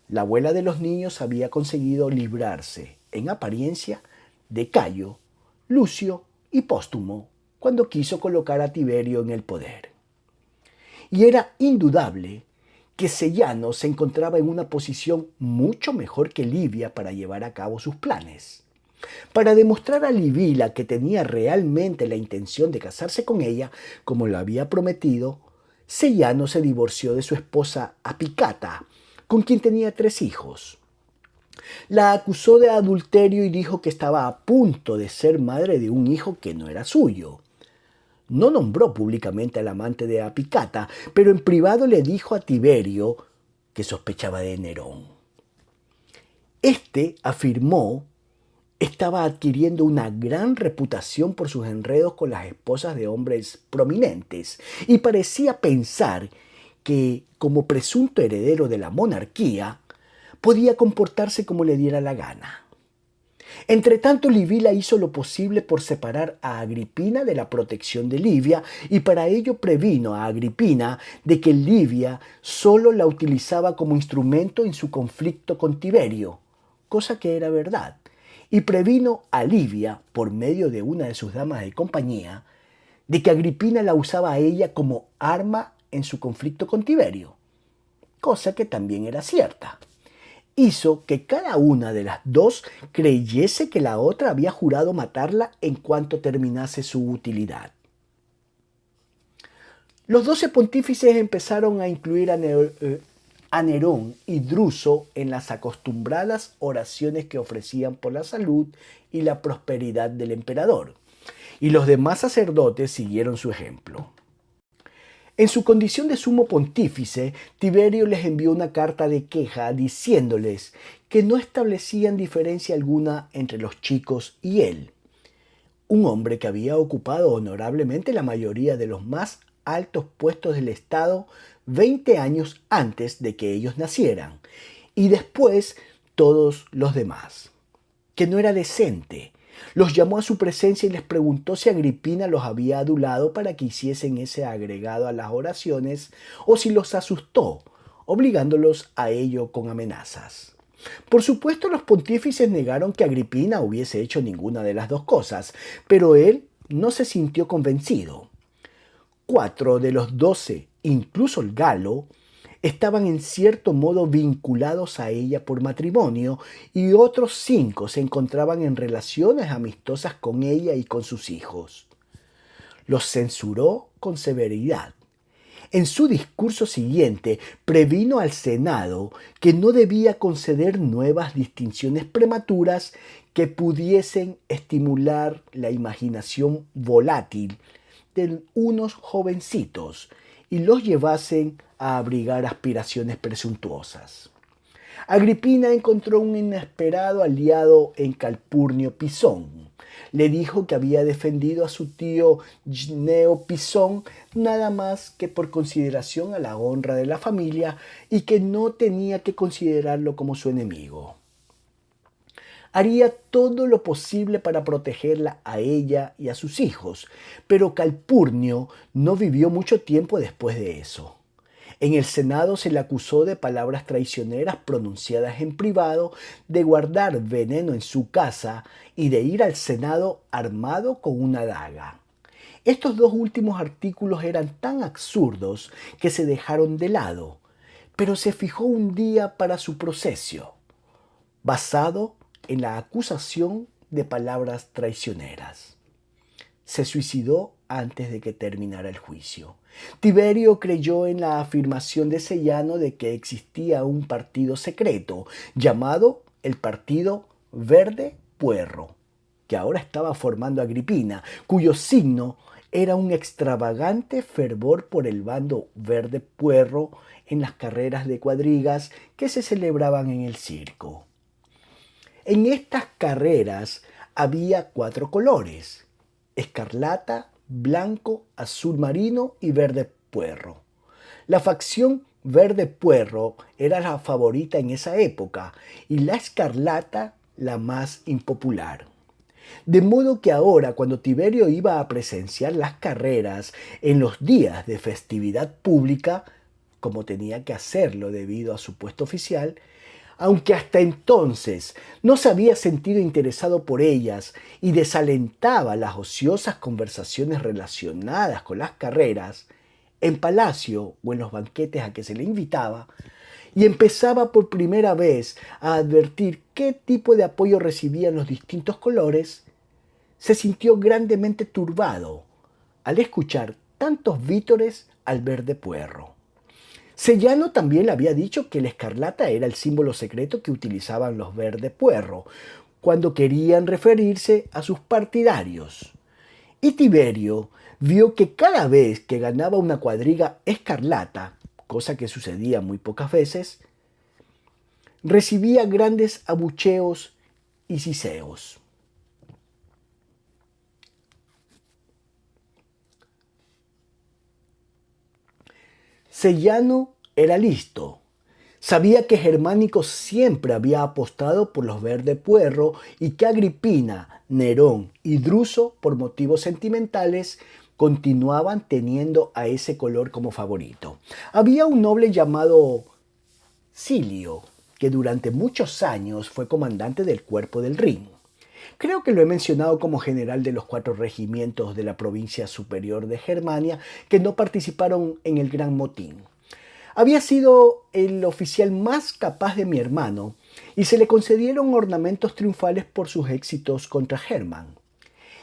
la abuela de los niños había conseguido librarse, en apariencia, de Cayo, Lucio y Póstumo, cuando quiso colocar a Tiberio en el poder. Y era indudable que Sellano se encontraba en una posición mucho mejor que Livia para llevar a cabo sus planes. Para demostrar a Livila que tenía realmente la intención de casarse con ella, como lo había prometido, Sellano se divorció de su esposa Apicata, con quien tenía 3 hijos. La acusó de adulterio y dijo que estaba a punto de ser madre de un hijo que no era suyo. No nombró públicamente al amante de Apicata, pero en privado le dijo a Tiberio que sospechaba de Nerón. Este afirmó estaba adquiriendo una gran reputación por sus enredos con las esposas de hombres prominentes y parecía pensar que, como presunto heredero de la monarquía, podía comportarse como le diera la gana. Entretanto, Livila hizo lo posible por separar a Agripina de la protección de Livia y para ello previno a Agripina de que Livia solo la utilizaba como instrumento en su conflicto con Tiberio, cosa que era verdad, y previno a Livia, por medio de una de sus damas de compañía, de que Agripina la usaba a ella como arma en su conflicto con Tiberio, cosa que también era cierta. Hizo que cada una de las dos creyese que la otra había jurado matarla en cuanto terminase su utilidad. Los 12 pontífices empezaron a incluir a Nerón y Druso en las acostumbradas oraciones que ofrecían por la salud y la prosperidad del emperador, y los demás sacerdotes siguieron su ejemplo. En su condición de sumo pontífice, Tiberio les envió una carta de queja diciéndoles que no establecían diferencia alguna entre los chicos y él, un hombre que había ocupado honorablemente la mayoría de los más altos puestos del Estado 20 años antes de que ellos nacieran, y después todos los demás, que no era decente. Los llamó a su presencia y les preguntó si Agripina los había adulado para que hiciesen ese agregado a las oraciones o si los asustó, obligándolos a ello con amenazas. Por supuesto, los pontífices negaron que Agripina hubiese hecho ninguna de las dos cosas, pero él no se sintió convencido. 4 de los 12, incluso el Galo, estaban en cierto modo vinculados a ella por matrimonio y otros 5 se encontraban en relaciones amistosas con ella y con sus hijos. Los censuró con severidad. En su discurso siguiente previno al Senado que no debía conceder nuevas distinciones prematuras que pudiesen estimular la imaginación volátil de unos jovencitos y los llevasen a abrigar aspiraciones presuntuosas. Agripina encontró un inesperado aliado en Calpurnio Pisón. Le dijo que había defendido a su tío Gneo Pisón nada más que por consideración a la honra de la familia y que no tenía que considerarlo como su enemigo. Haría todo lo posible para protegerla a ella y a sus hijos, pero Calpurnio no vivió mucho tiempo después de eso. En el Senado se le acusó de palabras traicioneras pronunciadas en privado, de guardar veneno en su casa y de ir al Senado armado con una daga. Estos 2 últimos artículos eran tan absurdos que se dejaron de lado, pero se fijó un día para su proceso, basado en la acusación de palabras traicioneras. Se suicidó antes de que terminara el juicio. Tiberio creyó en la afirmación de Sellano de que existía un partido secreto llamado el Partido Verde Puerro, que ahora estaba formando Agripina, cuyo signo era un extravagante fervor por el bando Verde Puerro en las carreras de cuadrigas que se celebraban en el circo. En estas carreras había 4 colores: escarlata, blanco, azul marino y verde puerro. La facción verde puerro era la favorita en esa época y la escarlata la más impopular. De modo que ahora, cuando Tiberio iba a presenciar las carreras en los días de festividad pública, como tenía que hacerlo debido a su puesto oficial, aunque hasta entonces no se había sentido interesado por ellas y desalentaba las ociosas conversaciones relacionadas con las carreras, en palacio o en los banquetes a que se le invitaba, y empezaba por primera vez a advertir qué tipo de apoyo recibían los distintos colores, se sintió grandemente turbado al escuchar tantos vítores al verde puerro. Sellano también le había dicho que el escarlata era el símbolo secreto que utilizaban los verde puerro cuando querían referirse a sus partidarios. Y Tiberio vio que cada vez que ganaba una cuadriga escarlata, cosa que sucedía muy pocas veces, recibía grandes abucheos y siseos. Sellano era listo. Sabía que Germánico siempre había apostado por los verde puerro y que Agripina, Nerón y Druso, por motivos sentimentales, continuaban teniendo a ese color como favorito. Había un noble llamado Silio, que durante muchos años fue comandante del cuerpo del Rin. Creo que lo he mencionado como general de los 4 regimientos de la provincia superior de Germania que no participaron en el Gran Motín. Había sido el oficial más capaz de mi hermano y se le concedieron ornamentos triunfales por sus éxitos contra Germán.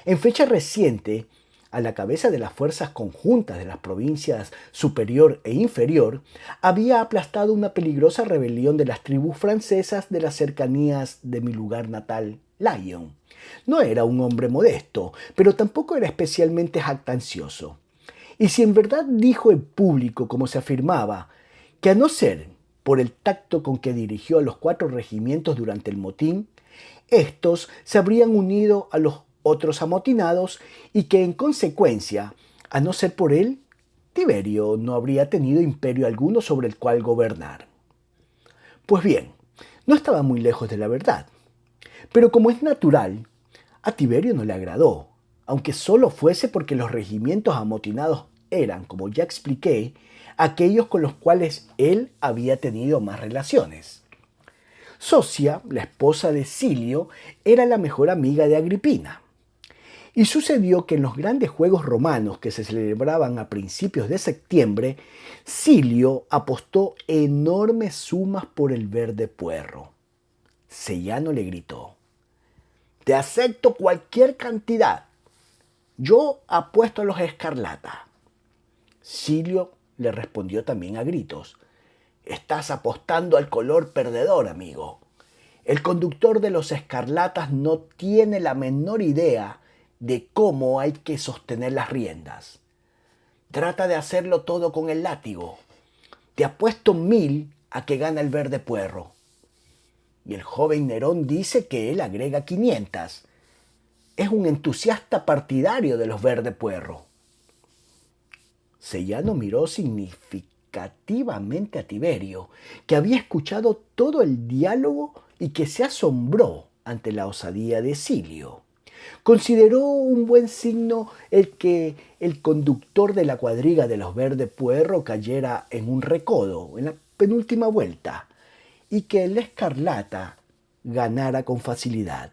En fecha reciente, a la cabeza de las fuerzas conjuntas de las provincias superior e inferior, había aplastado una peligrosa rebelión de las tribus francesas de las cercanías de mi lugar natal, Lyon. No era un hombre modesto, pero tampoco era especialmente jactancioso. Y si en verdad dijo en público, como se afirmaba, que a no ser por el tacto con que dirigió a los 4 regimientos durante el motín, estos se habrían unido a los otros amotinados y que en consecuencia, a no ser por él, Tiberio no habría tenido imperio alguno sobre el cual gobernar. Pues bien, no estaba muy lejos de la verdad. Pero como es natural, a Tiberio no le agradó, aunque solo fuese porque los regimientos amotinados eran, como ya expliqué, aquellos con los cuales él había tenido más relaciones. Socia, la esposa de Silio, era la mejor amiga de Agripina. Y sucedió que en los grandes juegos romanos que se celebraban a principios de septiembre, Silio apostó enormes sumas por el verde puerro. Sellano le gritó: «Te acepto cualquier cantidad. Yo apuesto a los escarlatas». Silio le respondió también a gritos: «Estás apostando al color perdedor, amigo. El conductor de los escarlatas no tiene la menor idea de cómo hay que sostener las riendas. Trata de hacerlo todo con el látigo. Te apuesto 1000 a que gana el verde puerro». Y el joven Nerón dice que él agrega 500. Es un entusiasta partidario de los verde puerro. Sellano miró significativamente a Tiberio, que había escuchado todo el diálogo y que se asombró ante la osadía de Silio. Consideró un buen signo el que el conductor de la cuadriga de los verde puerro cayera en un recodo en la penúltima vuelta y que el escarlata ganara con facilidad.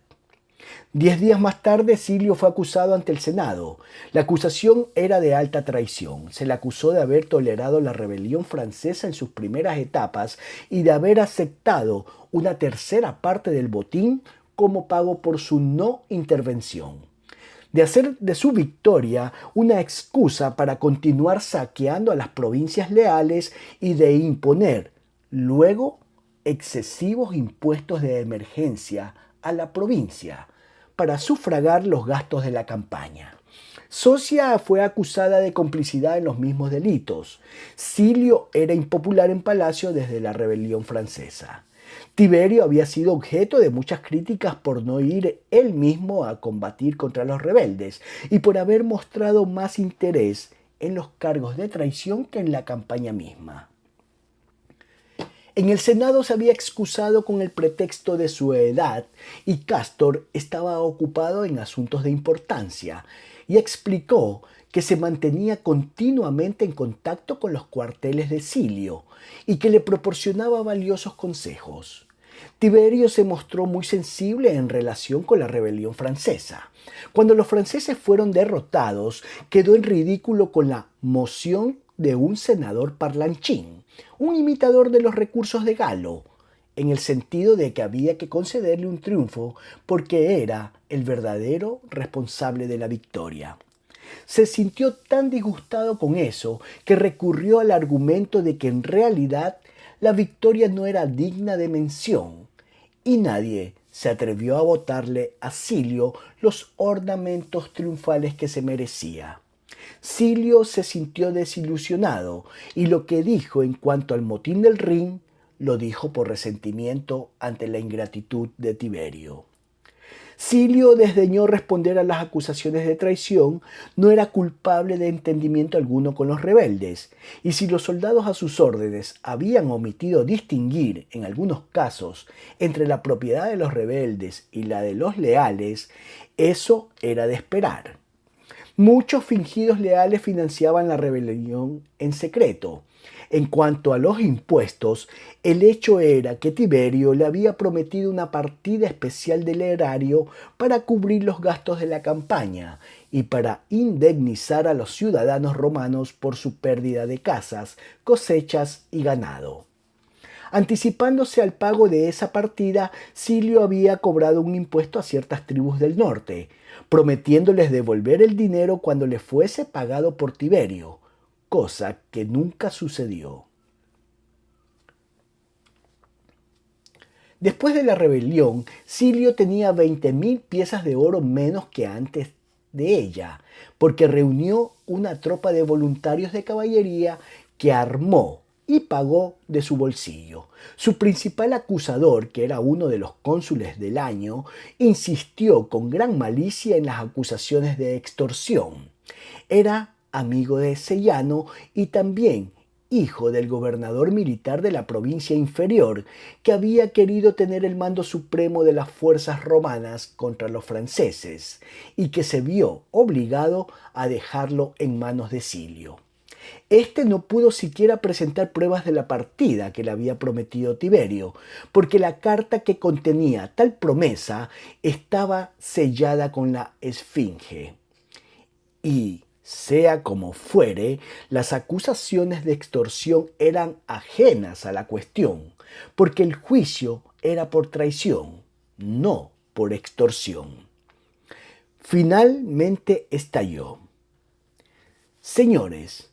10 días más tarde, Silio fue acusado ante el Senado. La acusación era de alta traición. Se le acusó de haber tolerado la rebelión francesa en sus primeras etapas y de haber aceptado una tercera parte del botín como pago por su no intervención. De hacer de su victoria una excusa para continuar saqueando a las provincias leales y de imponer, luego, excesivos impuestos de emergencia a la provincia para sufragar los gastos de la campaña. Socia fue acusada de complicidad en los mismos delitos. Silio era impopular en palacio desde la rebelión francesa. Tiberio había sido objeto de muchas críticas por no ir él mismo a combatir contra los rebeldes y por haber mostrado más interés en los cargos de traición que en la campaña misma. En el Senado se había excusado con el pretexto de su edad y Cástor estaba ocupado en asuntos de importancia y explicó que se mantenía continuamente en contacto con los cuarteles de Silio y que le proporcionaba valiosos consejos. Tiberio se mostró muy sensible en relación con la rebelión francesa. Cuando los franceses fueron derrotados, quedó en ridículo con la moción de un senador parlanchín, un imitador de los recursos de Galo, en el sentido de que había que concederle un triunfo porque era el verdadero responsable de la victoria. Se sintió tan disgustado con eso que recurrió al argumento de que en realidad la victoria no era digna de mención y nadie se atrevió a votarle a Silio los ornamentos triunfales que se merecía. Silio se sintió desilusionado y lo que dijo en cuanto al motín del Rin lo dijo por resentimiento ante la ingratitud de Tiberio. Silio desdeñó responder a las acusaciones de traición, no era culpable de entendimiento alguno con los rebeldes, y si los soldados a sus órdenes habían omitido distinguir, en algunos casos, entre la propiedad de los rebeldes y la de los leales, eso era de esperar. Muchos fingidos leales financiaban la rebelión en secreto. En cuanto a los impuestos, el hecho era que Tiberio le había prometido una partida especial del erario para cubrir los gastos de la campaña y para indemnizar a los ciudadanos romanos por su pérdida de casas, cosechas y ganado. Anticipándose al pago de esa partida, Silio había cobrado un impuesto a ciertas tribus del norte, prometiéndoles devolver el dinero cuando le fuese pagado por Tiberio, cosa que nunca sucedió. Después de la rebelión, Silio tenía 20.000 piezas de oro menos que antes de ella, porque reunió una tropa de voluntarios de caballería que armó y pagó de su bolsillo. Su principal acusador, que era uno de los cónsules del año, insistió con gran malicia en las acusaciones de extorsión. Era amigo de Sellano y también hijo del gobernador militar de la provincia inferior, que había querido tener el mando supremo de las fuerzas romanas contra los franceses y que se vio obligado a dejarlo en manos de Silio. Este no pudo siquiera presentar pruebas de la partida que le había prometido Tiberio, porque la carta que contenía tal promesa estaba sellada con la esfinge. Y, sea como fuere, las acusaciones de extorsión eran ajenas a la cuestión, porque el juicio era por traición, no por extorsión. Finalmente estalló. Señores,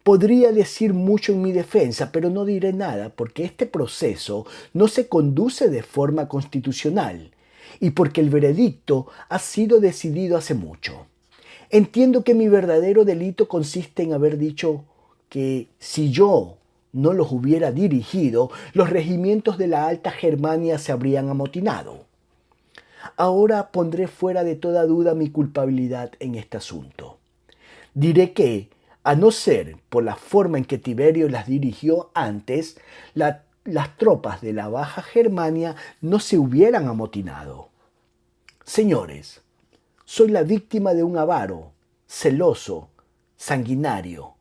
podría decir mucho en mi defensa, pero no diré nada porque este proceso no se conduce de forma constitucional y porque el veredicto ha sido decidido hace mucho. Entiendo que mi verdadero delito consiste en haber dicho que si yo no los hubiera dirigido, los regimientos de la Alta Germania se habrían amotinado. Ahora pondré fuera de toda duda mi culpabilidad en este asunto. Diré que, a no ser por la forma en que Tiberio las dirigió antes, las tropas de la Baja Germania no se hubieran amotinado. Señores, soy la víctima de un avaro, celoso, sanguinario,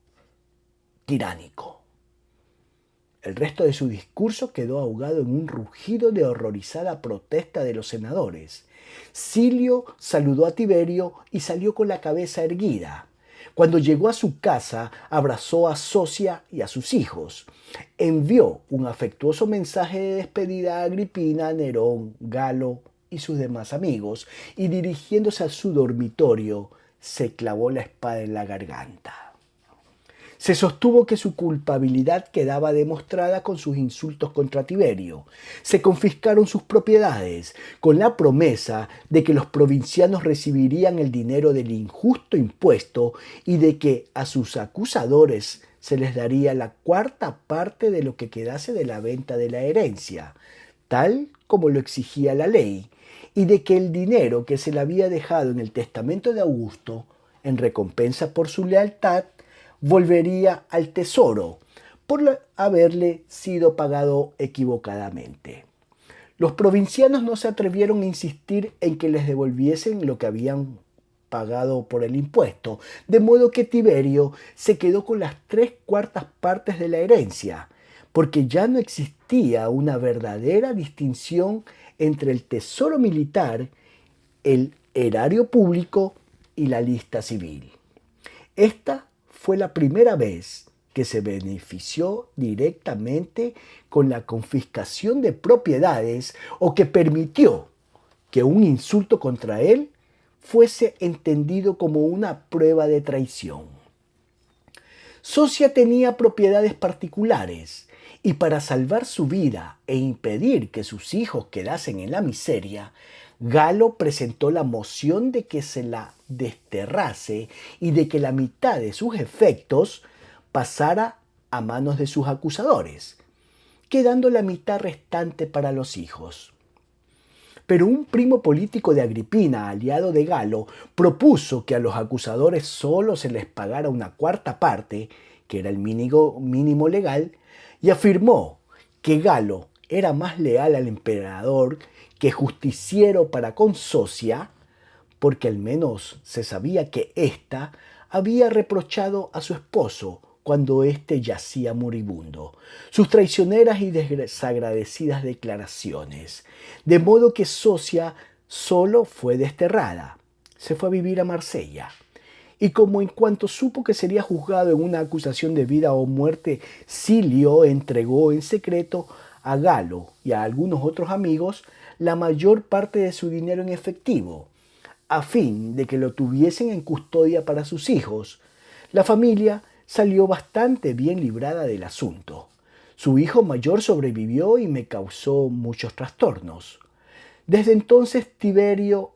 tiránico. El resto de su discurso quedó ahogado en un rugido de horrorizada protesta de los senadores. Silio saludó a Tiberio y salió con la cabeza erguida. Cuando llegó a su casa, abrazó a Socia y a sus hijos. Envió un afectuoso mensaje de despedida a Agripina, Nerón, Galo y sus demás amigos, y dirigiéndose a su dormitorio, se clavó la espada en la garganta. Se sostuvo que su culpabilidad quedaba demostrada con sus insultos contra Tiberio. Se confiscaron sus propiedades, con la promesa de que los provincianos recibirían el dinero del injusto impuesto y de que a sus acusadores se les daría la cuarta parte de lo que quedase de la venta de la herencia, tal como lo exigía la ley, y de que el dinero que se le había dejado en el testamento de Augusto, en recompensa por su lealtad, volvería al tesoro por haberle sido pagado equivocadamente. Los provincianos no se atrevieron a insistir en que les devolviesen lo que habían pagado por el impuesto, de modo que Tiberio se quedó con las 3/4 partes de la herencia, porque ya no existía una verdadera distinción entre el tesoro militar, el erario público y la lista civil. Esta fue la primera vez que se benefició directamente con la confiscación de propiedades o que permitió que un insulto contra él fuese entendido como una prueba de traición. Socia tenía propiedades particulares y para salvar su vida e impedir que sus hijos quedasen en la miseria, Galo presentó la moción de que se la desterrase y de que la mitad de sus efectos pasara a manos de sus acusadores, quedando la mitad restante para los hijos. Pero un primo político de Agripina, aliado de Galo, propuso que a los acusadores solo se les pagara una cuarta parte, que era el mínimo legal, y afirmó que Galo era más leal al emperador que justiciero para con Socia, porque al menos se sabía que ésta había reprochado a su esposo cuando éste yacía moribundo, sus traicioneras y desagradecidas declaraciones, de modo que Socia solo fue desterrada. Se fue a vivir a Marsella. Y como en cuanto supo que sería juzgado en una acusación de vida o muerte, Silio entregó en secreto a Galo y a algunos otros amigos la mayor parte de su dinero en efectivo, a fin de que lo tuviesen en custodia para sus hijos. La familia salió bastante bien librada del asunto. Su hijo mayor sobrevivió y me causó muchos trastornos. Desde entonces Tiberio,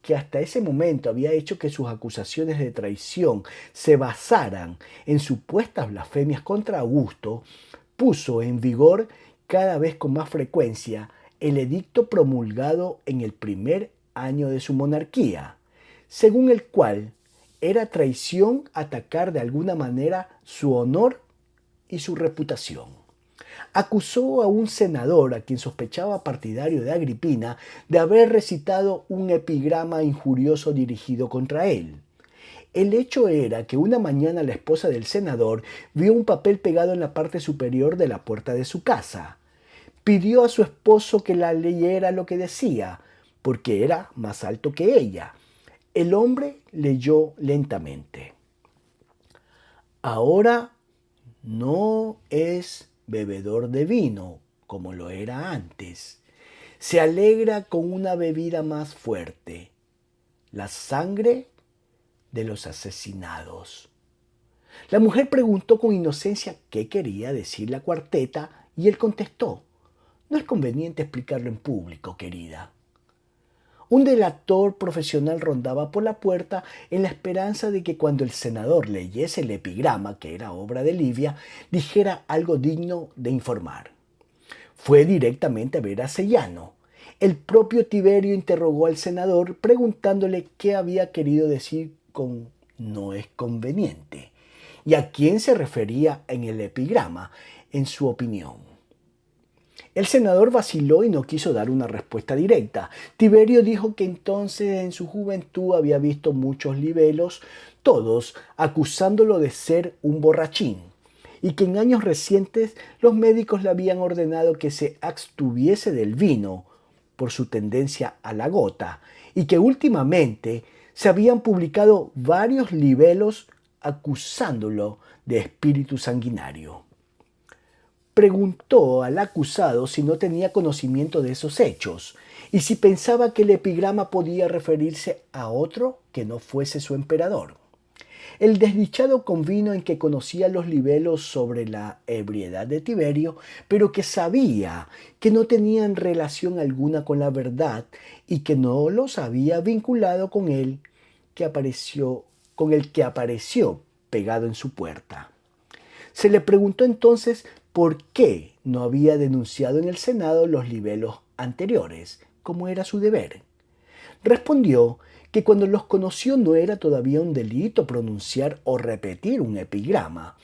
que hasta ese momento había hecho que sus acusaciones de traición se basaran en supuestas blasfemias contra Augusto, puso en vigor cada vez con más frecuencia el edicto promulgado en el primer año de su monarquía, según el cual era traición atacar de alguna manera su honor y su reputación. Acusó a un senador a quien sospechaba partidario de Agripina de haber recitado un epigrama injurioso dirigido contra él. El hecho era que una mañana la esposa del senador vio un papel pegado en la parte superior de la puerta de su casa. Pidió a su esposo que la leyera lo que decía, porque era más alto que ella. El hombre leyó lentamente. Ahora no es bebedor de vino como lo era antes. Se alegra con una bebida más fuerte, la sangre de los asesinados. La mujer preguntó con inocencia qué quería decir la cuarteta y él contestó: no es conveniente explicarlo en público, querida. Un delator profesional rondaba por la puerta en la esperanza de que cuando el senador leyese el epigrama, que era obra de Livia, dijera algo digno de informar. Fue directamente a ver a Sellano. El propio Tiberio interrogó al senador preguntándole qué había querido decir con no es conveniente y a quién se refería en el epigrama, en su opinión. El senador vaciló y no quiso dar una respuesta directa. Tiberio dijo que entonces en su juventud había visto muchos libelos, todos acusándolo de ser un borrachín, y que en años recientes los médicos le habían ordenado que se abstuviese del vino por su tendencia a la gota, y que últimamente se habían publicado varios libelos acusándolo de espíritu sanguinario. Preguntó al acusado si no tenía conocimiento de esos hechos y si pensaba que el epigrama podía referirse a otro que no fuese su emperador. El desdichado convino en que conocía los libelos sobre la ebriedad de Tiberio, pero que sabía que no tenían relación alguna con la verdad y que no los había vinculado con el que apareció pegado en su puerta. Se le preguntó entonces por qué no había denunciado en el Senado los libelos anteriores, como era su deber. Respondió que cuando los conoció no era todavía un delito pronunciar o repetir un epigrama,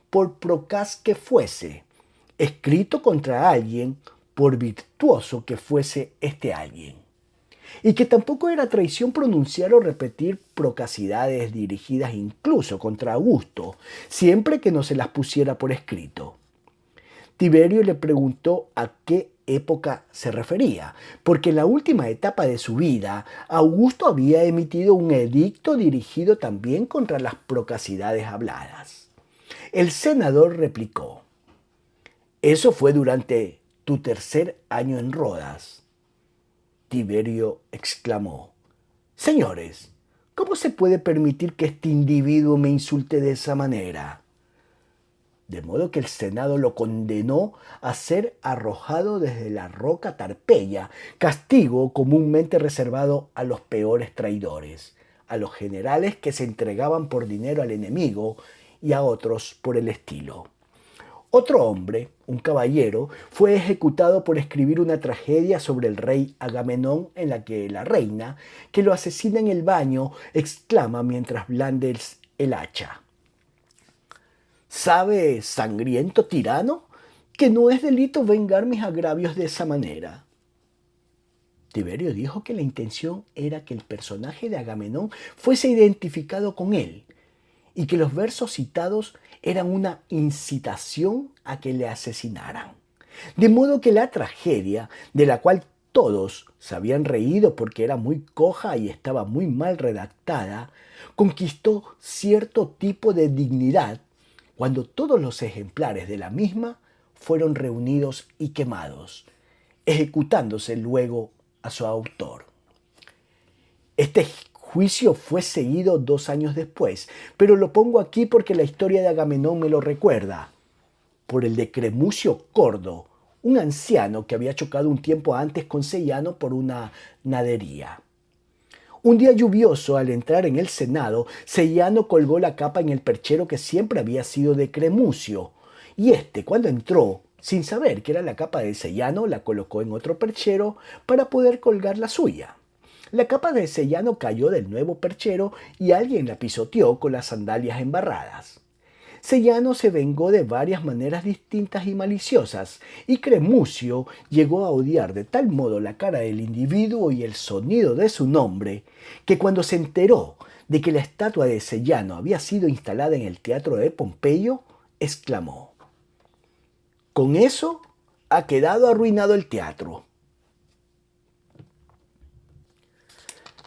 por procaz que fuese, escrito contra alguien, por virtuoso que fuese este alguien, y que tampoco era traición pronunciar o repetir procacidades dirigidas incluso contra Augusto, siempre que no se las pusiera por escrito. Tiberio le preguntó a qué época se refería, porque en la última etapa de su vida, Augusto había emitido un edicto dirigido también contra las procacidades habladas. El senador replicó: eso fue durante tu tercer año en Rodas. Tiberio exclamó: señores, ¿cómo se puede permitir que este individuo me insulte de esa manera? De modo que el Senado lo condenó a ser arrojado desde la roca Tarpeya, castigo comúnmente reservado a los peores traidores, a los generales que se entregaban por dinero al enemigo y a otros por el estilo. Otro hombre, un caballero, fue ejecutado por escribir una tragedia sobre el rey Agamenón en la que la reina, que lo asesina en el baño, exclama mientras blande el hacha: ¿sabe, sangriento tirano, que no es delito vengar mis agravios de esa manera? Tiberio dijo que la intención era que el personaje de Agamenón fuese identificado con él y que los versos citados eran una incitación a que le asesinaran. De modo que la tragedia, de la cual todos se habían reído porque era muy coja y estaba muy mal redactada, conquistó cierto tipo de dignidad cuando todos los ejemplares de la misma fueron reunidos y quemados, ejecutándose luego a su autor. Este juicio fue seguido 2 años después, pero lo pongo aquí porque la historia de Agamenón me lo recuerda, por el de Cremucio Cordo, un anciano que había chocado un tiempo antes con Sellano por una nadería. Un día lluvioso, al entrar en el Senado, Sellano colgó la capa en el perchero que siempre había sido de Cremucio, y cuando entró, sin saber que era la capa de Sellano, la colocó en otro perchero para poder colgar la suya. La capa de Sellano cayó del nuevo perchero y alguien la pisoteó con las sandalias embarradas. Sellano se vengó de varias maneras distintas y maliciosas, y Cremucio llegó a odiar de tal modo la cara del individuo y el sonido de su nombre, que cuando se enteró de que la estatua de Sellano había sido instalada en el teatro de Pompeyo, exclamó: «Con eso ha quedado arruinado el teatro».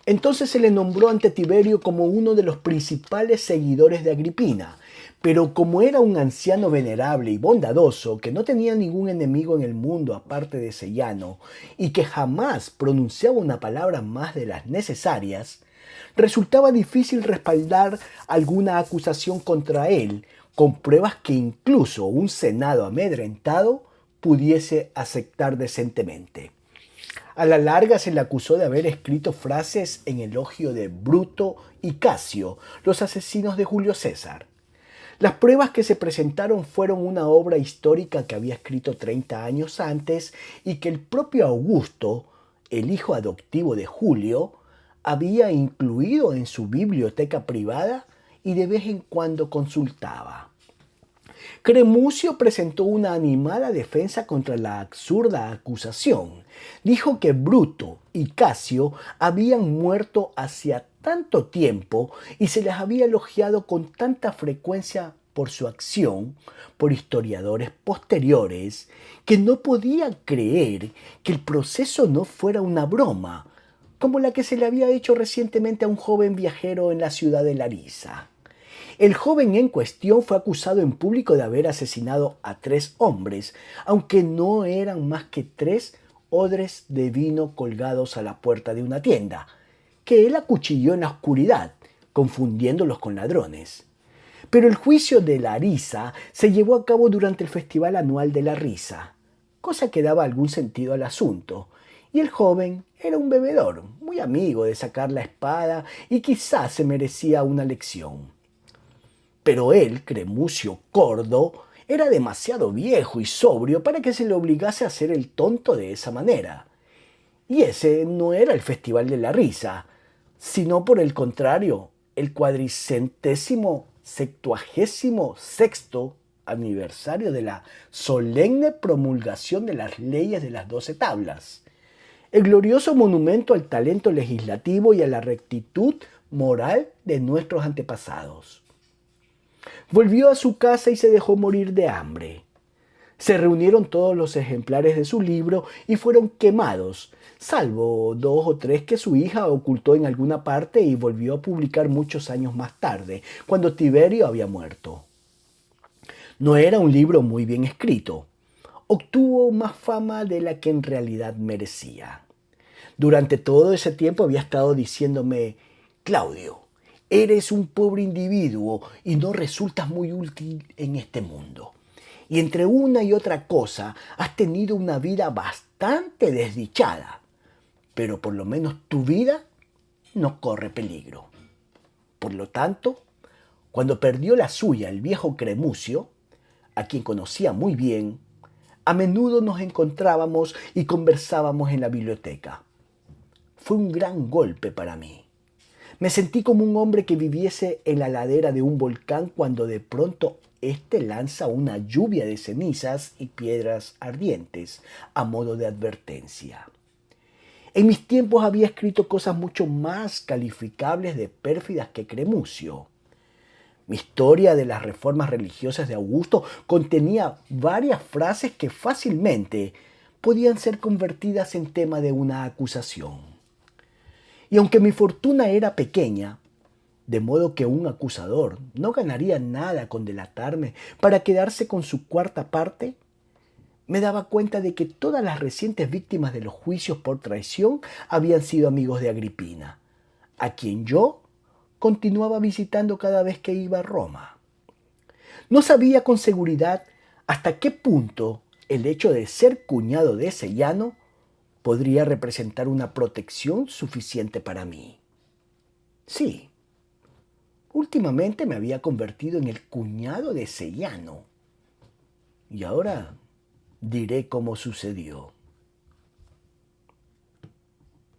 Entonces se le nombró ante Tiberio como uno de los principales seguidores de Agripina, pero como era un anciano venerable y bondadoso que no tenía ningún enemigo en el mundo aparte de Sellano y que jamás pronunciaba una palabra más de las necesarias, resultaba difícil respaldar alguna acusación contra él con pruebas que incluso un senado amedrentado pudiese aceptar decentemente. A la larga se le acusó de haber escrito frases en elogio de Bruto y Casio, los asesinos de Julio César. Las pruebas que se presentaron fueron una obra histórica que había escrito 30 años antes y que el propio Augusto, el hijo adoptivo de Julio, había incluido en su biblioteca privada y de vez en cuando consultaba. Cremucio presentó una animada defensa contra la absurda acusación. Dijo que Bruto y Casio habían muerto hacía tanto tiempo y se les había elogiado con tanta frecuencia por su acción por historiadores posteriores que no podía creer que el proceso no fuera una broma, como la que se le había hecho recientemente a un joven viajero en la ciudad de Larisa. El joven en cuestión fue acusado en público de haber asesinado a 3 hombres, aunque no eran más que 3 odres de vino colgados a la puerta de una tienda, que él acuchilló en la oscuridad, confundiéndolos con ladrones. Pero el juicio de Larisa se llevó a cabo durante el Festival Anual de la Risa, cosa que daba algún sentido al asunto, y el joven era un bebedor, muy amigo de sacar la espada y quizás se merecía una lección. Pero él, Cremucio Cordo, era demasiado viejo y sobrio para que se le obligase a hacer el tonto de esa manera. Y ese no era el Festival de la Risa, sino por el contrario, el 476º aniversario de la solemne promulgación de las leyes de las 12 tablas, el glorioso monumento al talento legislativo y a la rectitud moral de nuestros antepasados. Volvió a su casa y se dejó morir de hambre. Se reunieron todos los ejemplares de su libro y fueron quemados, salvo 2 o 3 que su hija ocultó en alguna parte y volvió a publicar muchos años más tarde, cuando Tiberio había muerto. No era un libro muy bien escrito. Obtuvo más fama de la que en realidad merecía. Durante todo ese tiempo había estado diciéndome: Claudio, eres un pobre individuo y no resultas muy útil en este mundo. Y entre una y otra cosa has tenido una vida bastante desdichada, pero por lo menos tu vida no corre peligro. Por lo tanto, cuando perdió la suya el viejo Cremucio, a quien conocía muy bien, a menudo nos encontrábamos y conversábamos en la biblioteca. Fue un gran golpe para mí. Me sentí como un hombre que viviese en la ladera de un volcán cuando de pronto éste lanza una lluvia de cenizas y piedras ardientes a modo de advertencia. En mis tiempos había escrito cosas mucho más calificables de pérfidas que Cremucio. Mi historia de las reformas religiosas de Augusto contenía varias frases que fácilmente podían ser convertidas en tema de una acusación. Y aunque mi fortuna era pequeña, de modo que un acusador no ganaría nada con delatarme para quedarse con su cuarta parte, me daba cuenta de que todas las recientes víctimas de los juicios por traición habían sido amigos de Agripina, a quien yo continuaba visitando cada vez que iba a Roma. No sabía con seguridad hasta qué punto el hecho de ser cuñado de Sellano podría representar una protección suficiente para mí. Sí, últimamente me había convertido en el cuñado de Sellano. Y ahora diré cómo sucedió.